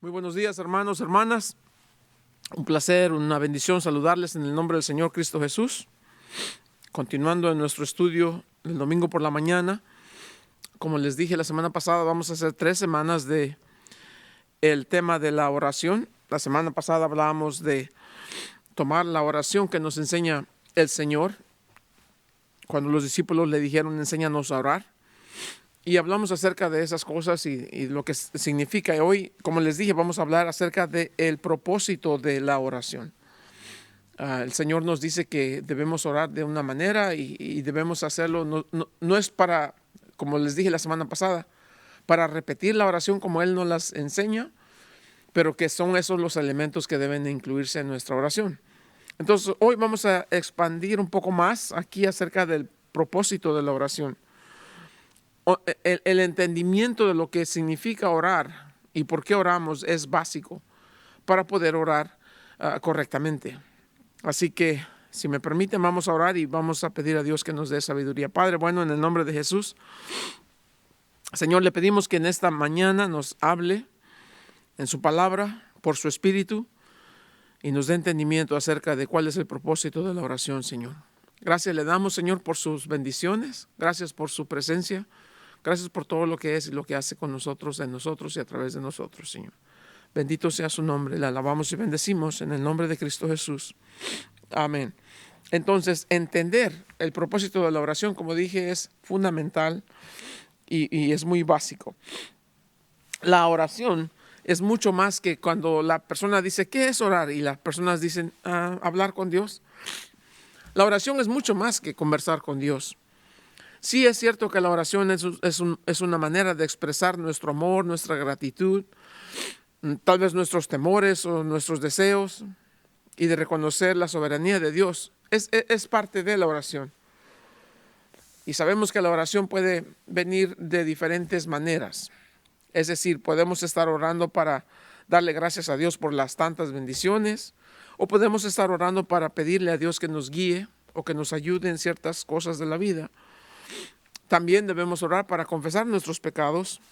Muy buenos días, hermanos, hermanas. Un placer, una bendición saludarles en el nombre del Señor Cristo Jesús. Continuando en nuestro estudio del domingo por la mañana, como les dije la semana pasada, vamos a hacer 3 semanas de el tema de la oración. La semana pasada hablábamos de tomar la oración que nos enseña el Señor, cuando los discípulos le dijeron, enséñanos a orar. Y hablamos acerca de esas cosas y lo que significa. Y hoy, como les dije, vamos a hablar acerca del propósito de la oración. El Señor nos dice que debemos orar de una manera y debemos hacerlo. No es para, como les dije la semana pasada, para repetir la oración como Él nos las enseña, pero que son esos los elementos que deben incluirse en nuestra oración. Entonces, hoy vamos a expandir un poco más aquí acerca del propósito de la oración. El entendimiento de lo que significa orar y por qué oramos es básico para poder orar correctamente. Así que, si me permiten, vamos a orar y vamos a pedir a Dios que nos dé sabiduría. Padre, bueno, en el nombre de Jesús, Señor, le pedimos que en esta mañana nos hable en su palabra, por su Espíritu, y nos dé entendimiento acerca de cuál es el propósito de la oración, Señor. Gracias le damos, Señor, por sus bendiciones. Gracias por su presencia. Gracias por todo lo que es y lo que hace con nosotros, en nosotros y a través de nosotros, Señor. Bendito sea su nombre. Le alabamos y bendecimos en el nombre de Cristo Jesús. Amén. Entonces, entender el propósito de la oración, como dije, es fundamental y es muy básico. La oración es mucho más que cuando la persona dice, ¿qué es orar? Y las personas dicen, hablar con Dios. La oración es mucho más que conversar con Dios. Sí es cierto que la oración es una manera de expresar nuestro amor, nuestra gratitud, tal vez nuestros temores o nuestros deseos y de reconocer la soberanía de Dios. Es parte de la oración. Y sabemos que la oración puede venir de diferentes maneras. Es decir, podemos estar orando para darle gracias a Dios por las tantas bendiciones, o podemos estar orando para pedirle a Dios que nos guíe o que nos ayude en ciertas cosas de la vida. También debemos orar para confesar nuestros pecados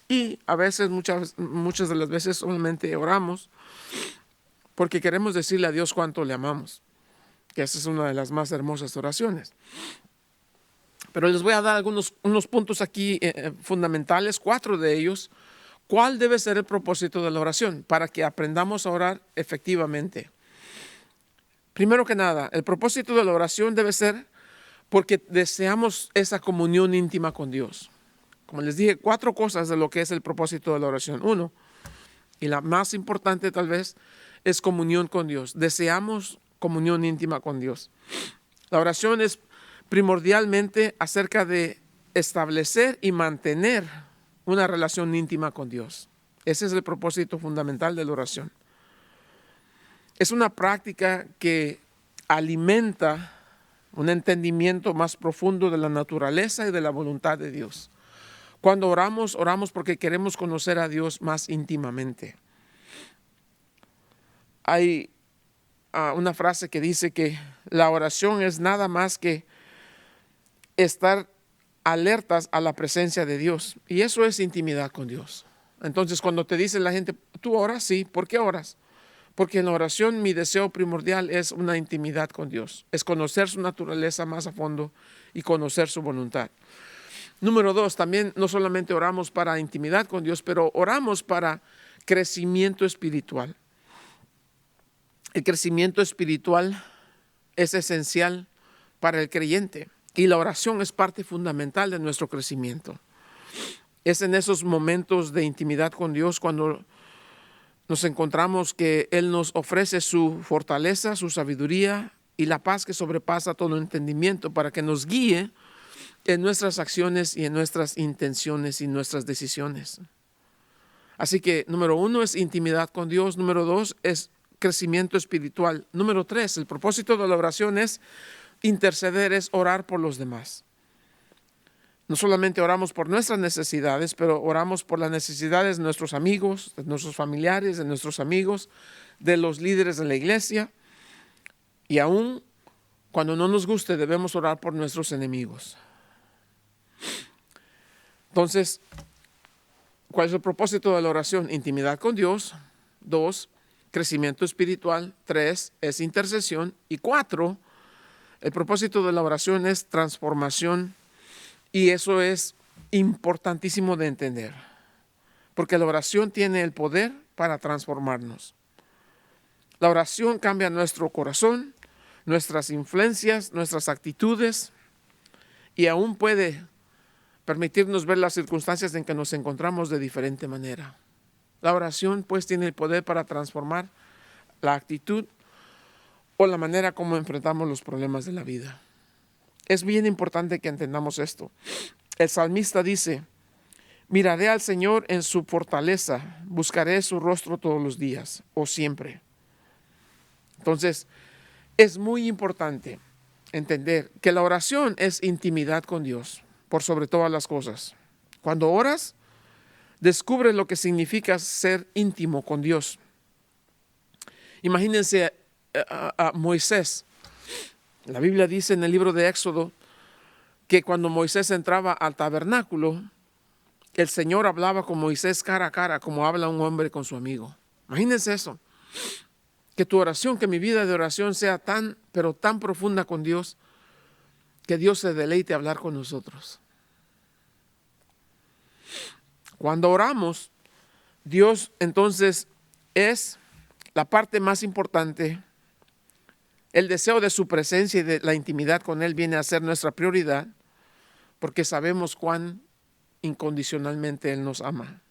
y a veces, muchas de las veces solamente oramos porque queremos decirle a Dios cuánto le amamos, que esa es una de las más hermosas oraciones. Pero les voy a dar unos puntos aquí fundamentales, 4 de ellos. ¿Cuál debe ser el propósito de la oración? Para que aprendamos a orar efectivamente. Primero que nada, el propósito de la oración debe ser porque deseamos esa comunión íntima con Dios. Como les dije, 4 cosas de lo que es el propósito de la oración. 1, y la más importante tal vez, es comunión con Dios. Deseamos comunión íntima con Dios. La oración es primordialmente acerca de establecer y mantener una relación íntima con Dios. Ese es el propósito fundamental de la oración. Es una práctica que alimenta un entendimiento más profundo de la naturaleza y de la voluntad de Dios. Cuando oramos, oramos porque queremos conocer a Dios más íntimamente. Hay una frase que dice que la oración es nada más que estar alertas a la presencia de Dios. Y eso es intimidad con Dios. Entonces, cuando te dice la gente, ¿tú oras? Sí. ¿Por qué oras? Porque en la oración mi deseo primordial es una intimidad con Dios. Es conocer su naturaleza más a fondo y conocer su voluntad. Número 2, también no solamente oramos para intimidad con Dios, pero oramos para crecimiento espiritual. El crecimiento espiritual es esencial para el creyente y la oración es parte fundamental de nuestro crecimiento. Es en esos momentos de intimidad con Dios cuando nos encontramos que Él nos ofrece su fortaleza, su sabiduría y la paz que sobrepasa todo entendimiento para que nos guíe en nuestras acciones y en nuestras intenciones y nuestras decisiones. Así que número 1 es intimidad con Dios. Número 2 es crecimiento espiritual. Número 3, el propósito de la oración es interceder, es orar por los demás. No solamente oramos por nuestras necesidades, pero oramos por las necesidades de nuestros amigos, de nuestros familiares, de nuestros amigos, de los líderes de la iglesia. Y aún cuando no nos guste, debemos orar por nuestros enemigos. Entonces, ¿Cuál es el propósito de la oración? Intimidad con Dios. 2, crecimiento espiritual. 3, es intercesión. Y 4, el propósito de la oración es transformación. Y eso es importantísimo de entender, porque la oración tiene el poder para transformarnos. La oración cambia nuestro corazón, nuestras influencias, nuestras actitudes, y aún puede permitirnos ver las circunstancias en que nos encontramos de diferente manera. La oración pues tiene el poder para transformar la actitud o la manera como enfrentamos los problemas de la vida. Es bien importante que entendamos esto. El salmista dice: miraré al Señor en su fortaleza, buscaré su rostro todos los días o siempre. Entonces, es muy importante entender que la oración es intimidad con Dios, por sobre todas las cosas. Cuando oras, descubres lo que significa ser íntimo con Dios. Imagínense a Moisés. La Biblia dice en el libro de Éxodo que cuando Moisés entraba al tabernáculo, el Señor hablaba con Moisés cara a cara, como habla un hombre con su amigo. Imagínense eso. Que tu oración, que mi vida de oración sea tan, pero tan profunda con Dios, que Dios se deleite a hablar con nosotros. Cuando oramos, Dios entonces es la parte más importante. El deseo de su presencia y de la intimidad con Él viene a ser nuestra prioridad, porque sabemos cuán incondicionalmente Él nos ama.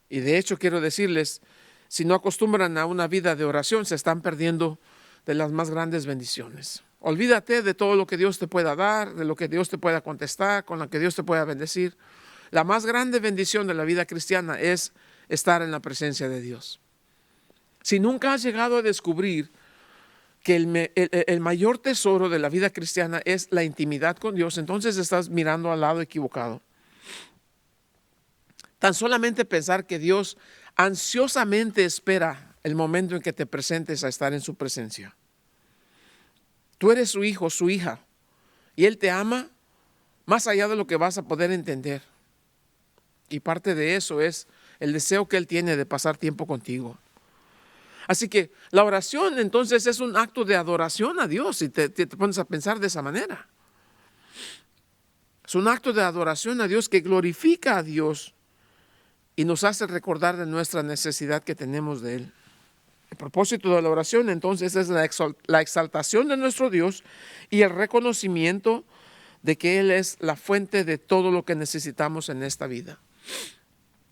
Y de hecho quiero decirles, si no acostumbran a una vida de oración, se están perdiendo de las más grandes bendiciones. Olvídate de todo lo que Dios te pueda dar, de lo que Dios te pueda contestar, con lo que Dios te pueda bendecir. La más grande bendición de la vida cristiana es estar en la presencia de Dios. Si nunca has llegado a descubrir que el mayor tesoro de la vida cristiana es la intimidad con Dios, entonces estás mirando al lado equivocado. Tan solamente pensar que Dios ansiosamente espera el momento en que te presentes a estar en su presencia. Tú eres su hijo, su hija, y Él te ama más allá de lo que vas a poder entender. Y parte de eso es el deseo que Él tiene de pasar tiempo contigo. Así que la oración entonces es un acto de adoración a Dios, si te pones a pensar de esa manera. Es un acto de adoración a Dios que glorifica a Dios y nos hace recordar de nuestra necesidad que tenemos de Él. El propósito de la oración entonces es la exaltación de nuestro Dios y el reconocimiento de que Él es la fuente de todo lo que necesitamos en esta vida.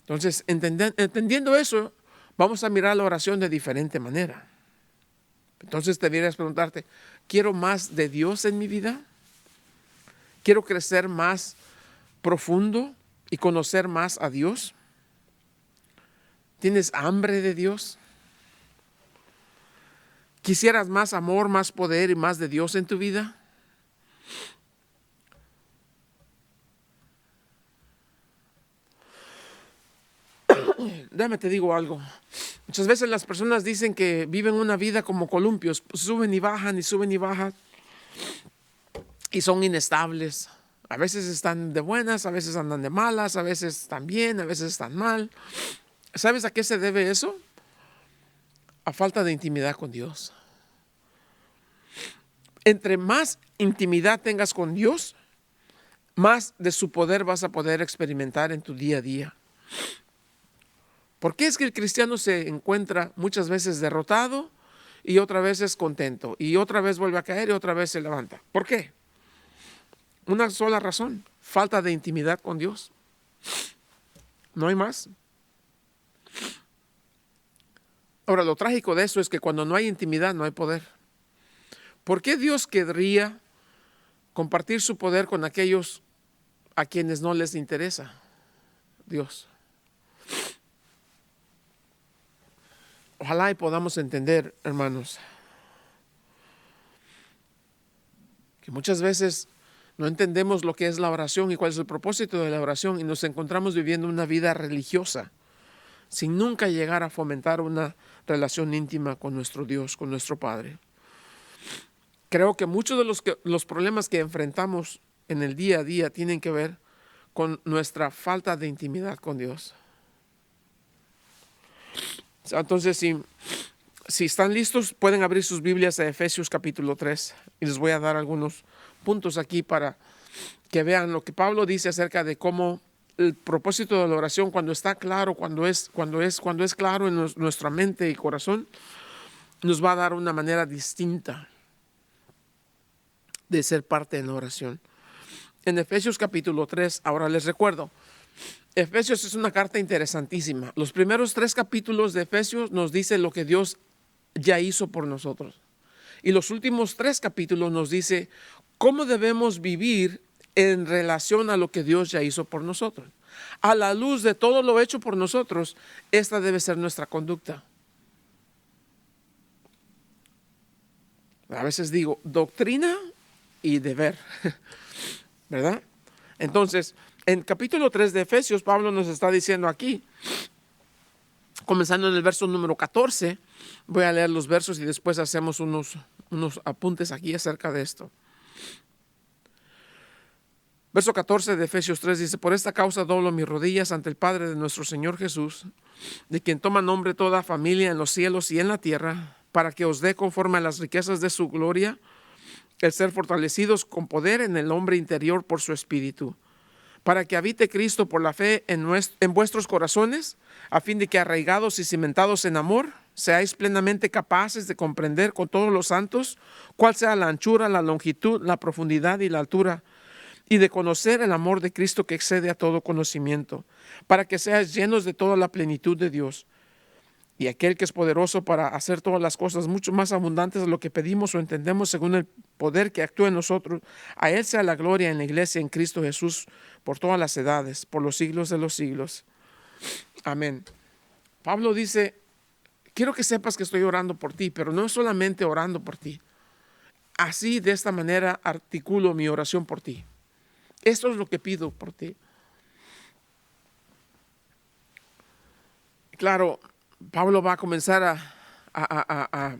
Entonces, entendiendo eso, vamos a mirar la oración de diferente manera. Entonces deberías preguntarte, ¿quiero más de Dios en mi vida? ¿Quiero crecer más profundo y conocer más a Dios? ¿Tienes hambre de Dios? ¿Quisieras más amor, más poder y más de Dios en tu vida? Déjame te digo algo. Muchas veces las personas dicen que viven una vida como columpios, pues suben y bajan y suben y bajan y son inestables. A veces están de buenas, a veces andan de malas, a veces están bien, a veces están mal. ¿Sabes a qué se debe eso? A falta de intimidad con Dios. Entre más intimidad tengas con Dios, más de su poder vas a poder experimentar en tu día a día. ¿Por qué es que el cristiano se encuentra muchas veces derrotado y otra vez es contento y otra vez vuelve a caer y otra vez se levanta? ¿Por qué? Una sola razón: falta de intimidad con Dios. No hay más. Ahora, lo trágico de eso es que cuando no hay intimidad no hay poder. ¿Por qué Dios querría compartir su poder con aquellos a quienes no les interesa Dios? Ojalá y podamos entender, hermanos, que muchas veces no entendemos lo que es la oración y cuál es el propósito de la oración y nos encontramos viviendo una vida religiosa sin nunca llegar a fomentar una relación íntima con nuestro Dios, con nuestro Padre. Creo que muchos de los problemas que enfrentamos en el día a día tienen que ver con nuestra falta de intimidad con Dios. Entonces, si están listos, pueden abrir sus Biblias a Efesios capítulo 3 y les voy a dar algunos puntos aquí para que vean lo que Pablo dice acerca de cómo el propósito de la oración, cuando está claro, cuando es claro en nuestra mente y corazón, nos va a dar una manera distinta de ser parte de la oración. En Efesios capítulo 3, ahora les recuerdo, Efesios es una carta interesantísima. Los primeros 3 capítulos de Efesios nos dice lo que Dios ya hizo por nosotros. Y los últimos 3 capítulos nos dice cómo debemos vivir en relación a lo que Dios ya hizo por nosotros. A la luz de todo lo hecho por nosotros, esta debe ser nuestra conducta. A veces digo doctrina y deber, ¿verdad? Entonces, en capítulo 3 de Efesios, Pablo nos está diciendo aquí, comenzando en el verso número 14, voy a leer los versos y después hacemos unos apuntes aquí acerca de esto. Verso 14 de Efesios 3 dice: por esta causa doblo mis rodillas ante el Padre de nuestro Señor Jesús, de quien toma nombre toda familia en los cielos y en la tierra, para que os dé conforme a las riquezas de su gloria, el ser fortalecidos con poder en el hombre interior por su espíritu, para que habite Cristo por la fe en vuestros corazones, a fin de que arraigados y cimentados en amor, seáis plenamente capaces de comprender con todos los santos cuál sea la anchura, la longitud, la profundidad y la altura, y de conocer el amor de Cristo que excede a todo conocimiento, para que seáis llenos de toda la plenitud de Dios. Y aquel que es poderoso para hacer todas las cosas mucho más abundantes de lo que pedimos o entendemos según el poder que actúa en nosotros, a Él sea la gloria en la iglesia en Cristo Jesús por todas las edades, por los siglos de los siglos. Amén. Pablo dice: quiero que sepas que estoy orando por ti, pero no solamente orando por ti. Así, de esta manera, articulo mi oración por ti. Esto es lo que pido por ti. Claro, Pablo va a comenzar a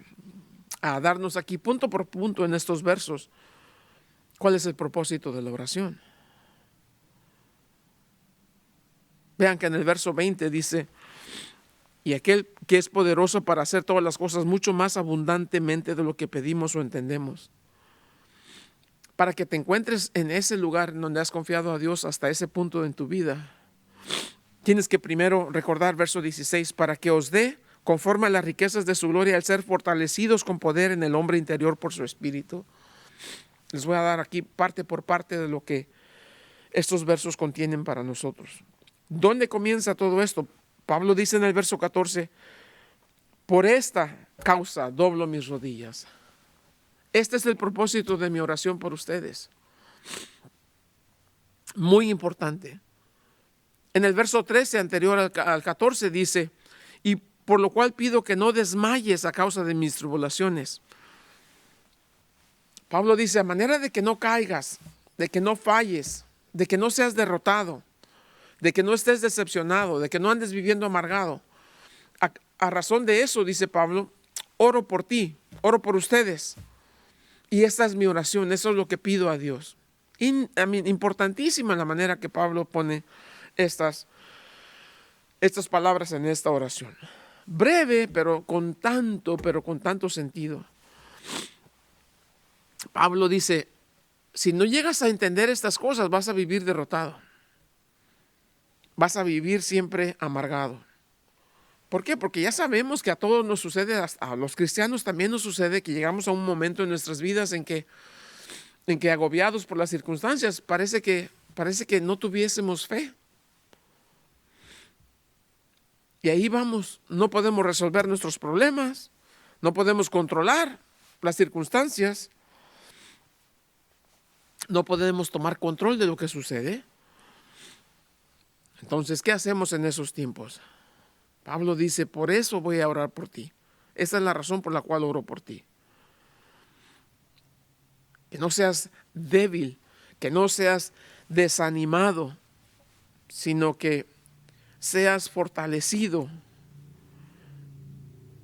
darnos aquí punto por punto en estos versos cuál es el propósito de la oración. Vean que en el verso 20 dice: y aquel que es poderoso para hacer todas las cosas mucho más abundantemente de lo que pedimos o entendemos. Para que te encuentres en ese lugar donde has confiado a Dios hasta ese punto en tu vida, tienes que primero recordar verso 16, para que os dé conforme a las riquezas de su gloria el ser fortalecidos con poder en el hombre interior por su espíritu. Les voy a dar aquí parte por parte de lo que estos versos contienen para nosotros. ¿Dónde comienza todo esto? Pablo dice en el verso 14: por esta causa doblo mis rodillas. Este es el propósito de mi oración por ustedes. Muy importante. En el verso 13 anterior al 14 dice: y por lo cual pido que no desmayes a causa de mis tribulaciones. Pablo dice: a manera de que no caigas, de que no falles, de que no seas derrotado, de que no estés decepcionado, de que no andes viviendo amargado. A razón de eso, dice Pablo, oro por ti, oro por ustedes. Y esta es mi oración, eso es lo que pido a Dios. Importantísima la manera que Pablo pone estas palabras en esta oración. Breve, pero con tanto sentido. Pablo dice: si no llegas a entender estas cosas, vas a vivir derrotado. Vas a vivir siempre amargado. ¿Por qué? Porque ya sabemos que a todos nos sucede, a los cristianos también nos sucede, que llegamos a un momento en nuestras vidas en que agobiados por las circunstancias, parece que no tuviésemos fe. Y ahí vamos, no podemos resolver nuestros problemas, no podemos controlar las circunstancias, no podemos tomar control de lo que sucede. Entonces, ¿qué hacemos en esos tiempos? Pablo dice: por eso voy a orar por ti. Esa es la razón por la cual oro por ti. Que no seas débil, que no seas desanimado, sino que seas fortalecido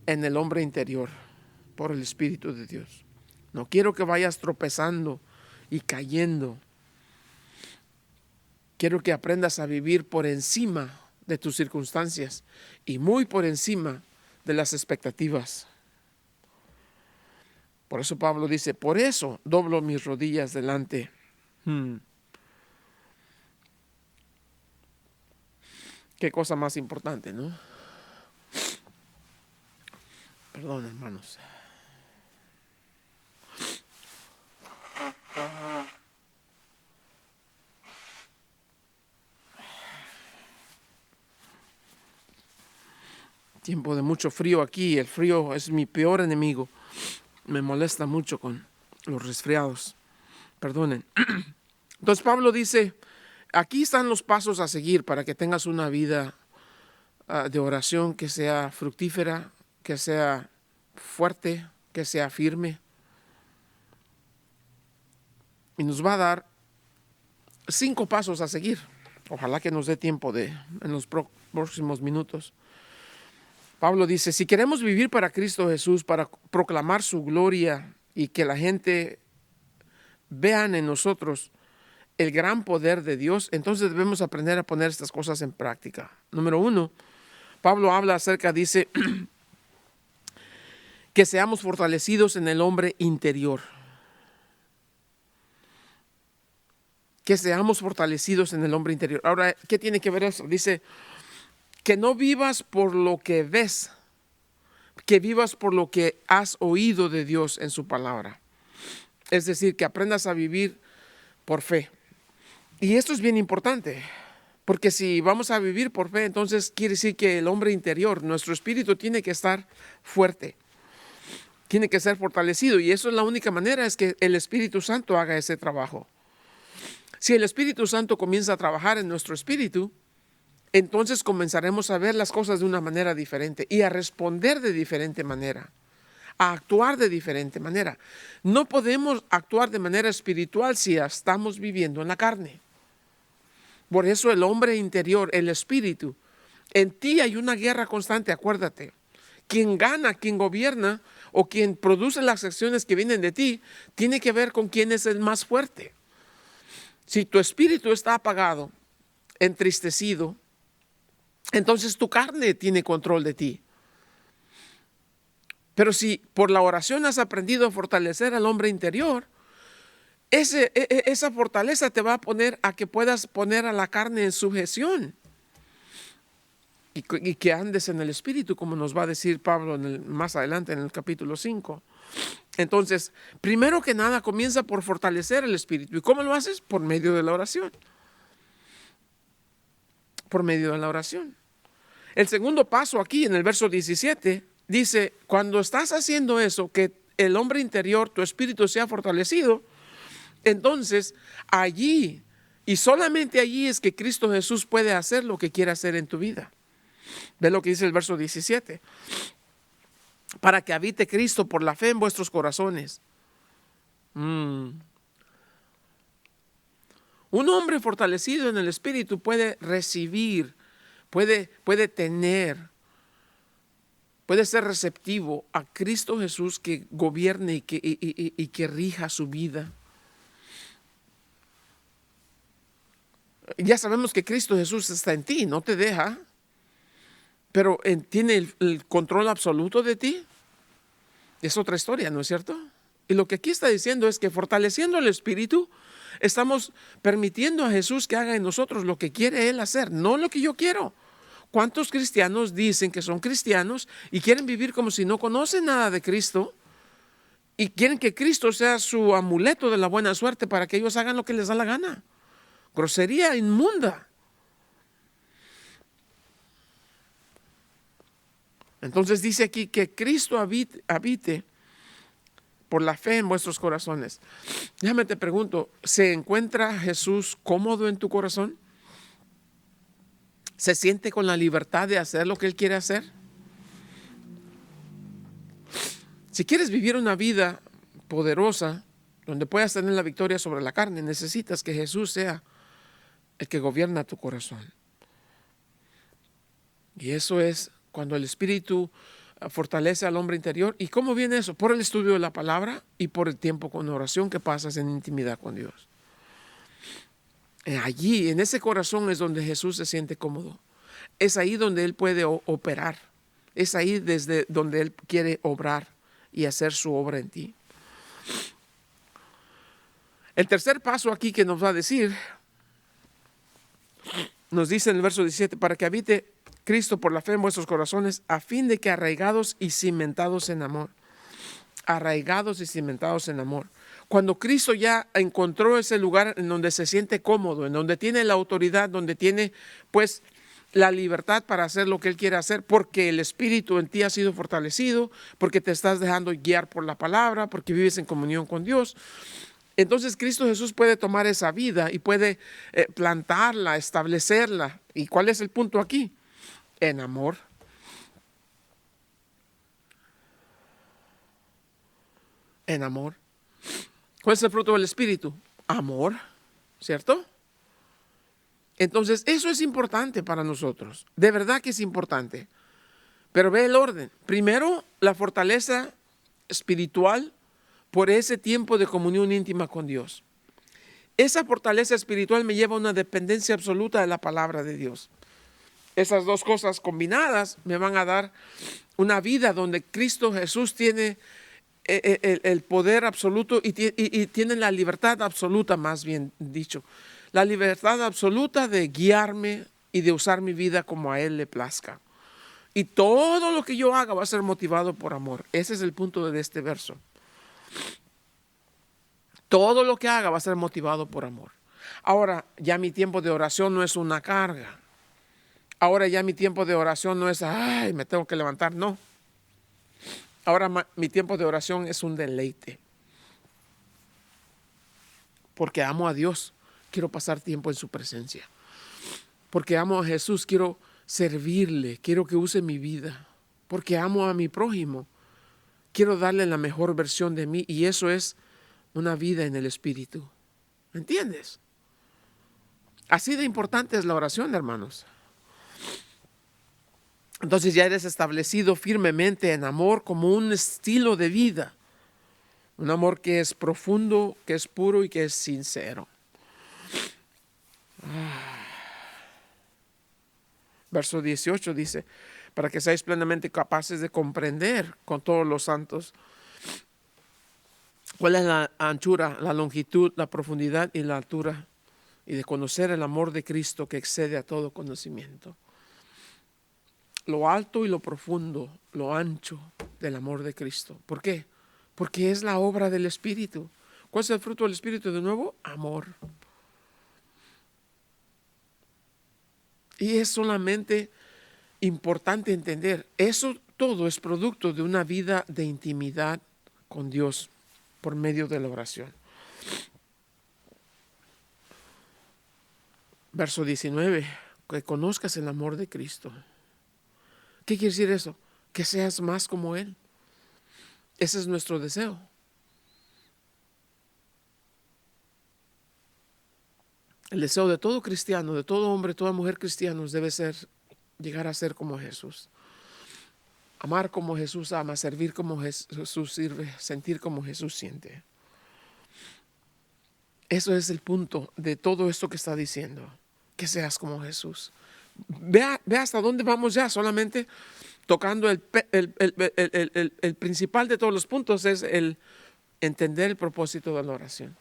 en el hombre interior por el Espíritu de Dios. No quiero que vayas tropezando y cayendo. quiero que aprendas a vivir por encima de tus circunstancias y muy por encima de las expectativas. Por eso Pablo dice, por eso doblo mis rodillas delante. Qué cosa más importante, ¿no? Perdón, hermanos. Tiempo de mucho frío aquí. El frío es mi peor enemigo. Me molesta mucho con los resfriados. Perdonen. Entonces Pablo dice, aquí están los pasos a seguir para que tengas una vida de oración que sea fructífera, que sea fuerte, que sea firme. Y nos va a dar 5 pasos a seguir. Ojalá que nos dé tiempo en los próximos minutos. Pablo dice, si queremos vivir para Cristo Jesús, para proclamar su gloria y que la gente vean en nosotros el gran poder de Dios, entonces debemos aprender a poner estas cosas en práctica. Número 1, Pablo habla dice, que seamos fortalecidos en el hombre interior. Que seamos fortalecidos en el hombre interior. Ahora, ¿qué tiene que ver eso? Dice, que no vivas por lo que ves, que vivas por lo que has oído de Dios en su palabra. Es decir, que aprendas a vivir por fe. Y esto es bien importante, porque si vamos a vivir por fe, entonces quiere decir que el hombre interior, nuestro espíritu tiene que estar fuerte, tiene que ser fortalecido. Y eso es la única manera, es que el Espíritu Santo haga ese trabajo. Si el Espíritu Santo comienza a trabajar en nuestro espíritu, entonces comenzaremos a ver las cosas de una manera diferente y a responder de diferente manera, a actuar de diferente manera. No podemos actuar de manera espiritual si estamos viviendo en la carne. Por eso el hombre interior, el espíritu, en ti hay una guerra constante, acuérdate. Quien gana, quien gobierna o quien produce las acciones que vienen de ti, tiene que ver con quién es el más fuerte. Si tu espíritu está apagado, entristecido, entonces tu carne tiene control de ti. Pero si por la oración has aprendido a fortalecer al hombre interior, esa fortaleza te va a poner a que puedas poner a la carne en sujeción y que andes en el espíritu, como nos va a decir Pablo más adelante en el capítulo 5. Entonces, primero que nada, comienza por fortalecer el espíritu. ¿Y cómo lo haces? Por medio de la oración. Por medio de la oración. El segundo paso aquí en el verso 17 dice, cuando estás haciendo eso, que el hombre interior, tu espíritu sea fortalecido, entonces allí y solamente allí es que Cristo Jesús puede hacer lo que quiere hacer en tu vida. Ve lo que dice el verso 17. Para que habite Cristo por la fe en vuestros corazones. Un hombre fortalecido en el espíritu puede recibir, puede tener, puede ser receptivo a Cristo Jesús que gobierne y que rija su vida. Ya sabemos que Cristo Jesús está en ti, no te deja, pero tiene el control absoluto de ti. Es otra historia, ¿no es cierto? Y lo que aquí está diciendo es que fortaleciendo el espíritu, estamos permitiendo a Jesús que haga en nosotros lo que quiere Él hacer, no lo que yo quiero. ¿Cuántos cristianos dicen que son cristianos y quieren vivir como si no conocen nada de Cristo? Y quieren que Cristo sea su amuleto de la buena suerte para que ellos hagan lo que les da la gana. Grosería inmunda. Entonces dice aquí que Cristo habite por la fe en vuestros corazones. Déjame te pregunto, ¿se encuentra Jesús cómodo en tu corazón? ¿Se siente con la libertad de hacer lo que Él quiere hacer? Si quieres vivir una vida poderosa, donde puedas tener la victoria sobre la carne, necesitas que Jesús sea el que gobierna tu corazón. Y eso es cuando el Espíritu fortalece al hombre interior. ¿Y cómo viene eso? Por el estudio de la palabra y por el tiempo con oración que pasas en intimidad con Dios. Allí, en ese corazón es donde Jesús se siente cómodo. Es ahí donde Él puede operar. Es ahí desde donde Él quiere obrar y hacer su obra en ti. El tercer paso aquí que nos va a decir, nos dice en el verso 17, para que habite Cristo por la fe en vuestros corazones, a fin de que arraigados y cimentados en amor. Arraigados y cimentados en amor. Cuando Cristo ya encontró ese lugar en donde se siente cómodo, en donde tiene la autoridad, donde tiene pues la libertad para hacer lo que Él quiere hacer, porque el Espíritu en ti ha sido fortalecido, porque te estás dejando guiar por la palabra, porque vives en comunión con Dios. Entonces Cristo Jesús puede tomar esa vida y puede plantarla, establecerla. ¿Y cuál es el punto aquí? En amor. En amor. ¿Cuál es el fruto del Espíritu? Amor, ¿cierto? Entonces eso es importante para nosotros. De verdad que es importante. Pero ve el orden. Primero, la fortaleza espiritual por ese tiempo de comunión íntima con Dios. Esa fortaleza espiritual me lleva a una dependencia absoluta de la palabra de Dios. Esas dos cosas combinadas me van a dar una vida donde Cristo Jesús tiene el poder absoluto y tiene la libertad absoluta, más bien dicho. La libertad absoluta de guiarme y de usar mi vida como a Él le plazca. Y todo lo que yo haga va a ser motivado por amor. Ese es el punto de este verso. Todo lo que haga va a ser motivado por amor. Ahora, ya mi tiempo de oración no es una carga. Ahora ya mi tiempo de oración no es, ay, me tengo que levantar. No. Ahora mi tiempo de oración es un deleite. Porque amo a Dios, quiero pasar tiempo en su presencia. Porque amo a Jesús, quiero servirle, quiero que use mi vida. Porque amo a mi prójimo, quiero darle la mejor versión de mí. Y eso es una vida en el Espíritu. ¿Me entiendes? Así de importante es la oración, hermanos. Entonces ya eres establecido firmemente en amor como un estilo de vida. Un amor que es profundo, que es puro y que es sincero. Verso 18 dice, para que seáis plenamente capaces de comprender con todos los santos cuál es la anchura, la longitud, la profundidad y la altura, y de conocer el amor de Cristo que excede a todo conocimiento. Lo alto y lo profundo, lo ancho del amor de Cristo. ¿Por qué? Porque es la obra del Espíritu. ¿Cuál es el fruto del Espíritu de nuevo? Amor. Y es solamente importante entender, eso todo es producto de una vida de intimidad con Dios por medio de la oración. Verso 19, que conozcas el amor de Cristo. ¿Qué quiere decir eso? Que seas más como Él. Ese es nuestro deseo. El deseo de todo cristiano, de todo hombre, toda mujer cristianos debe ser llegar a ser como Jesús. Amar como Jesús ama, servir como Jesús sirve, sentir como Jesús siente. Eso es el punto de todo esto que está diciendo. Que seas como Jesús. Ve hasta dónde vamos ya, solamente tocando el principal de todos los puntos es el entender el propósito de la oración.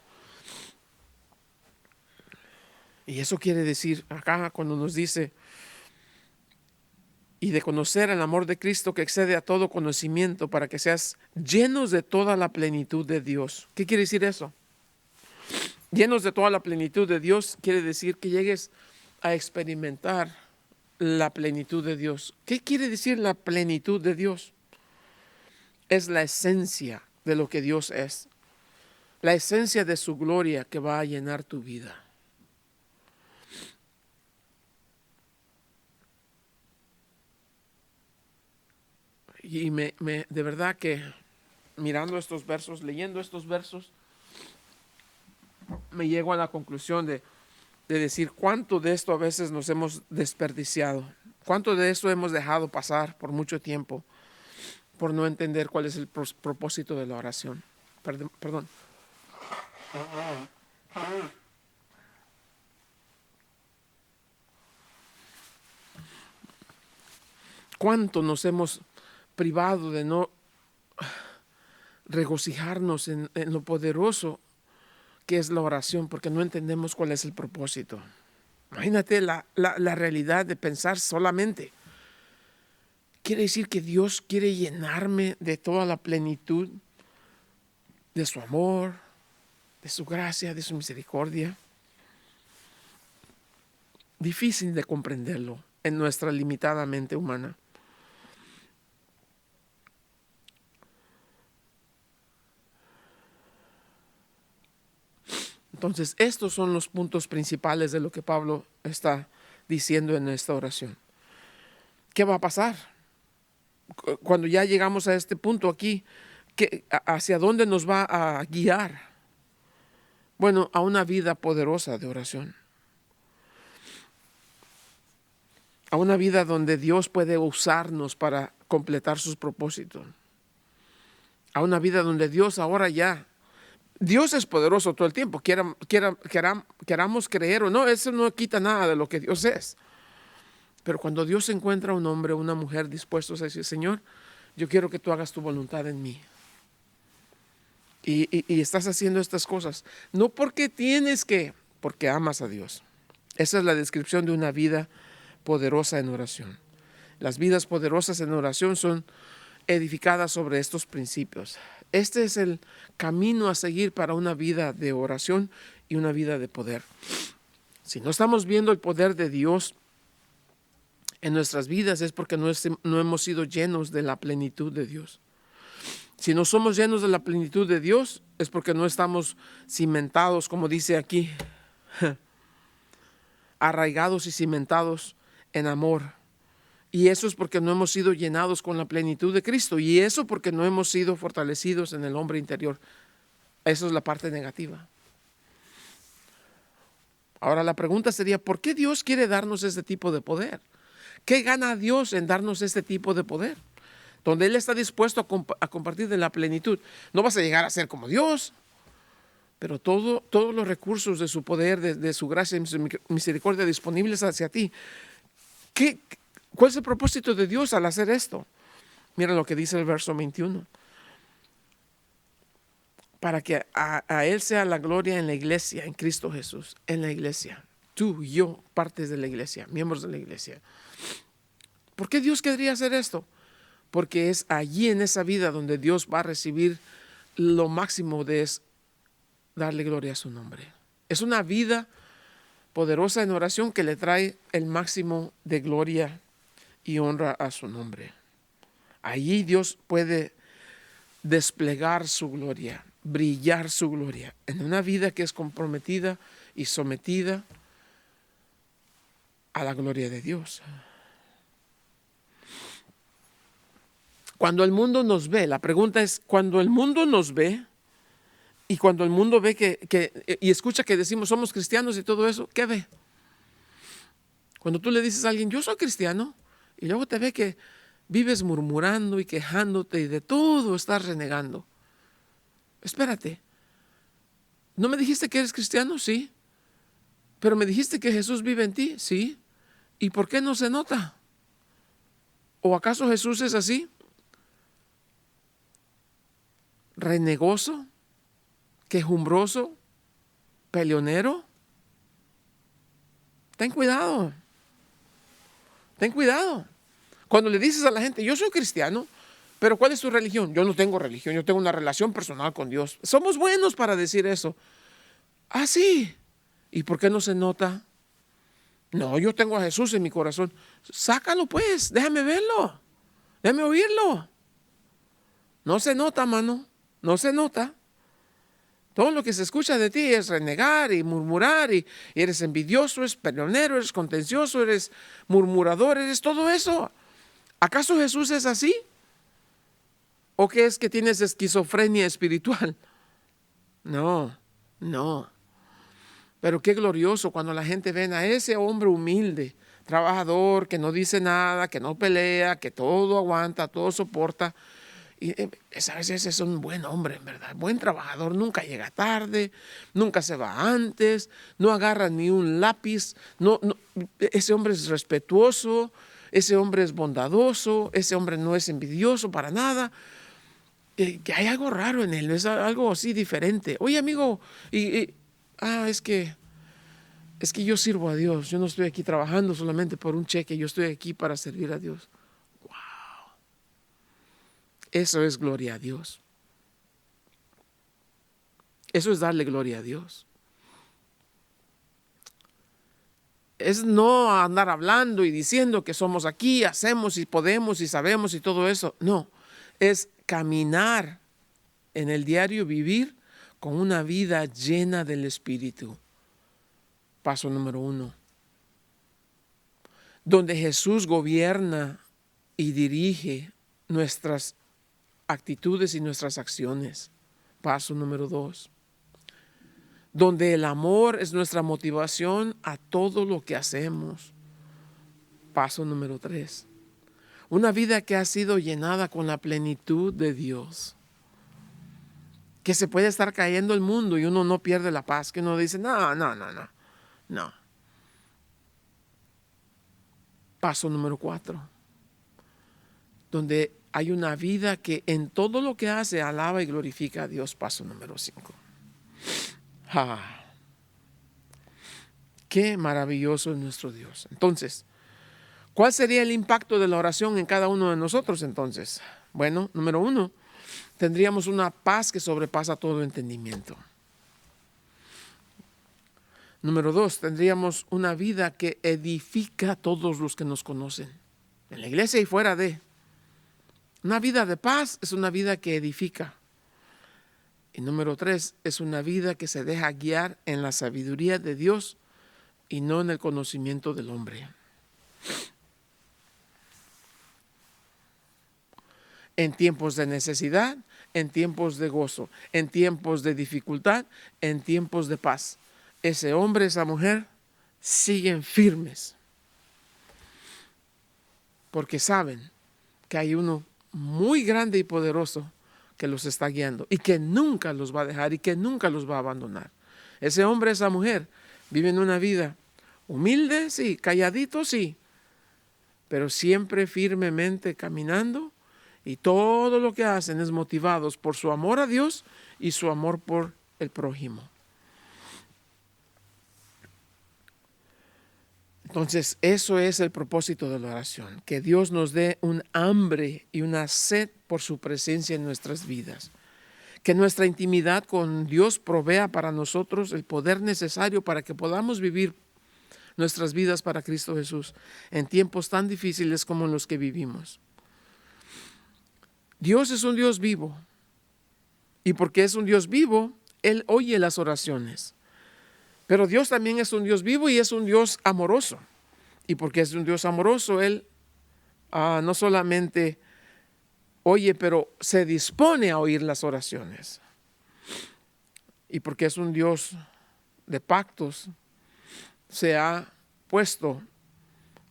Y eso quiere decir acá cuando nos dice, y de conocer el amor de Cristo que excede a todo conocimiento para que seas llenos de toda la plenitud de Dios. ¿Qué quiere decir eso? Llenos de toda la plenitud de Dios quiere decir que llegues a experimentar la plenitud de Dios. ¿Qué quiere decir la plenitud de Dios? Es la esencia de lo que Dios es. La esencia de su gloria que va a llenar tu vida. Y de verdad que mirando estos versos, leyendo estos versos, me llego a la conclusión de decir cuánto de esto a veces nos hemos desperdiciado, cuánto de esto hemos dejado pasar por mucho tiempo por no entender cuál es el propósito de la oración. Perdón. ¿Cuánto nos hemos privado de no regocijarnos en lo poderoso que es la oración, porque no entendemos cuál es el propósito? Imagínate la realidad de pensar solamente. Quiere decir que Dios quiere llenarme de toda la plenitud de su amor, de su gracia, de su misericordia. Difícil de comprenderlo en nuestra limitada mente humana. Entonces, estos son los puntos principales de lo que Pablo está diciendo en esta oración. ¿Qué va a pasar? Cuando ya llegamos a este punto aquí, ¿hacia dónde nos va a guiar? Bueno, a una vida poderosa de oración. A una vida donde Dios puede usarnos para completar sus propósitos. A una vida donde Dios ahora ya... Dios es poderoso todo el tiempo, queramos creer o no, eso no quita nada de lo que Dios es. Pero cuando Dios encuentra a un hombre o una mujer dispuestos a decir, Señor, yo quiero que tú hagas tu voluntad en mí. Y estás haciendo estas cosas, no porque tienes que, porque amas a Dios. Esa es la descripción de una vida poderosa en oración. Las vidas poderosas en oración son edificadas sobre estos principios. Este es el camino a seguir para una vida de oración y una vida de poder. Si no estamos viendo el poder de Dios en nuestras vidas es porque no hemos sido llenos de la plenitud de Dios. Si no somos llenos de la plenitud de Dios es porque no estamos cimentados, como dice aquí, arraigados y cimentados en amor. Y eso es porque no hemos sido llenados con la plenitud de Cristo. Y eso porque no hemos sido fortalecidos en el hombre interior. Eso es la parte negativa. Ahora la pregunta sería, ¿por qué Dios quiere darnos este tipo de poder? ¿Qué gana Dios en darnos este tipo de poder? Donde Él está dispuesto a compartir de la plenitud. No vas a llegar a ser como Dios, pero todos los recursos de su poder, de su gracia y su misericordia disponibles hacia ti. ¿Cuál es el propósito de Dios al hacer esto? Mira lo que dice el verso 21. Para que a Él sea la gloria en la iglesia, en Cristo Jesús, en la iglesia. Tú y yo, partes de la iglesia, miembros de la iglesia. ¿Por qué Dios querría hacer esto? Porque es allí en esa vida donde Dios va a recibir lo máximo de darle gloria a su nombre. Es una vida poderosa en oración que le trae el máximo de gloria y honra a su nombre. Allí Dios puede desplegar su gloria, brillar su gloria en una vida que es comprometida y sometida a la gloria de Dios. Cuando el mundo nos ve, la pregunta es, cuando el mundo nos ve y cuando el mundo ve y escucha que decimos somos cristianos y todo eso, ¿qué ve? Cuando tú le dices a alguien, yo soy cristiano, y luego te ve que vives murmurando y quejándote y de todo estás renegando. Espérate, ¿no me dijiste que eres cristiano? Sí. ¿Pero me dijiste que Jesús vive en ti? Sí. ¿Y por qué no se nota? ¿O acaso Jesús es así? ¿Renegoso? ¿Quejumbroso? ¿Peleonero? Ten cuidado. Ten cuidado. Cuando le dices a la gente, yo soy cristiano, pero ¿cuál es tu religión? Yo no tengo religión, yo tengo una relación personal con Dios. Somos buenos para decir eso. Ah, sí. ¿Y por qué no se nota? No, yo tengo a Jesús en mi corazón. Sácalo pues, déjame verlo. Déjame oírlo. No se nota, mano. No se nota. Todo lo que se escucha de ti es renegar y murmurar y eres envidioso, eres peleonero, eres contencioso, eres murmurador, eres todo eso. ¿Acaso Jesús es así? ¿O qué es que tienes esquizofrenia espiritual? No. Pero qué glorioso cuando la gente ve a ese hombre humilde, trabajador, que no dice nada, que no pelea, que todo aguanta, todo soporta. Y a veces es un buen hombre, en verdad, buen trabajador, nunca llega tarde, nunca se va antes, no agarra ni un lápiz, ese hombre es respetuoso, ese hombre es bondadoso, ese hombre no es envidioso para nada. Que hay algo raro en él, es algo así diferente. Oye, amigo, es que yo sirvo a Dios. Yo no estoy aquí trabajando solamente por un cheque, yo estoy aquí para servir a Dios. Wow. Eso es gloria a Dios. Eso es darle gloria a Dios. Es no andar hablando y diciendo que somos aquí, hacemos y podemos y sabemos y todo eso. No, es caminar en el diario vivir con una vida llena del Espíritu. Paso número 1. Donde Jesús gobierna y dirige nuestras actitudes y nuestras acciones. Paso número 2. Donde el amor es nuestra motivación a todo lo que hacemos. Paso número 3. Una vida que ha sido llenada con la plenitud de Dios. Que se puede estar cayendo el mundo y uno no pierde la paz. Que uno dice, no. Paso número 4. Donde hay una vida que en todo lo que hace alaba y glorifica a Dios. Paso número 5. Qué maravilloso es nuestro Dios. Entonces, ¿cuál sería el impacto de la oración en cada uno de nosotros entonces? Bueno, número 1, tendríamos una paz que sobrepasa todo entendimiento. Número 2, tendríamos una vida que edifica a todos los que nos conocen, en la iglesia y fuera de. Una vida de paz es una vida que edifica. Y número 3, es una vida que se deja guiar en la sabiduría de Dios y no en el conocimiento del hombre. En tiempos de necesidad, en tiempos de gozo, en tiempos de dificultad, en tiempos de paz. Ese hombre, esa mujer, siguen firmes. Porque saben que hay uno muy grande y poderoso que los está guiando y que nunca los va a dejar y que nunca los va a abandonar. Ese hombre, esa mujer, viven una vida humilde, sí, calladito, sí, pero siempre firmemente caminando, y todo lo que hacen es motivados por su amor a Dios y su amor por el prójimo. Entonces, eso es el propósito de la oración, que Dios nos dé un hambre y una sed por su presencia en nuestras vidas. Que nuestra intimidad con Dios provea para nosotros el poder necesario para que podamos vivir nuestras vidas para Cristo Jesús en tiempos tan difíciles como los que vivimos. Dios es un Dios vivo, y porque es un Dios vivo, Él oye las oraciones. Pero Dios también es un Dios vivo y es un Dios amoroso. Y porque es un Dios amoroso, Él no solamente oye, pero se dispone a oír las oraciones. Y porque es un Dios de pactos, se ha puesto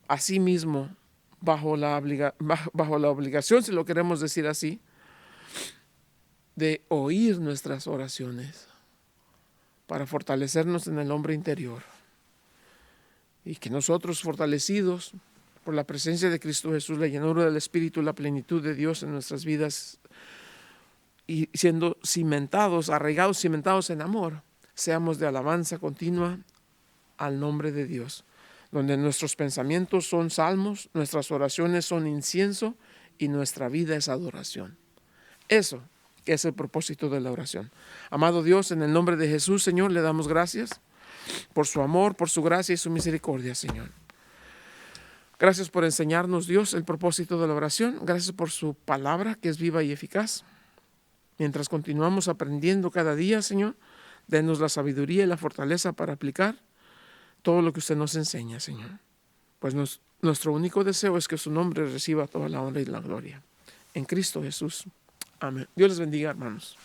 a sí mismo bajo la obligación, si lo queremos decir así, de oír nuestras oraciones para fortalecernos en el hombre interior. Y que nosotros, fortalecidos por la presencia de Cristo Jesús, la llenura del Espíritu, la plenitud de Dios en nuestras vidas, y siendo cimentados, arraigados, cimentados en amor, seamos de alabanza continua al nombre de Dios, donde nuestros pensamientos son salmos, nuestras oraciones son incienso y nuestra vida es adoración. Eso es el propósito de la oración. Amado Dios, en el nombre de Jesús, Señor, le damos gracias por su amor, por su gracia y su misericordia, Señor. Gracias por enseñarnos, Dios, el propósito de la oración. Gracias por su palabra, que es viva y eficaz. Mientras continuamos aprendiendo cada día, Señor, denos la sabiduría y la fortaleza para aplicar todo lo que usted nos enseña, Señor. Pues nuestro único deseo es que su nombre reciba toda la honra y la gloria. En Cristo Jesús. Amén. Dios les bendiga, hermanos.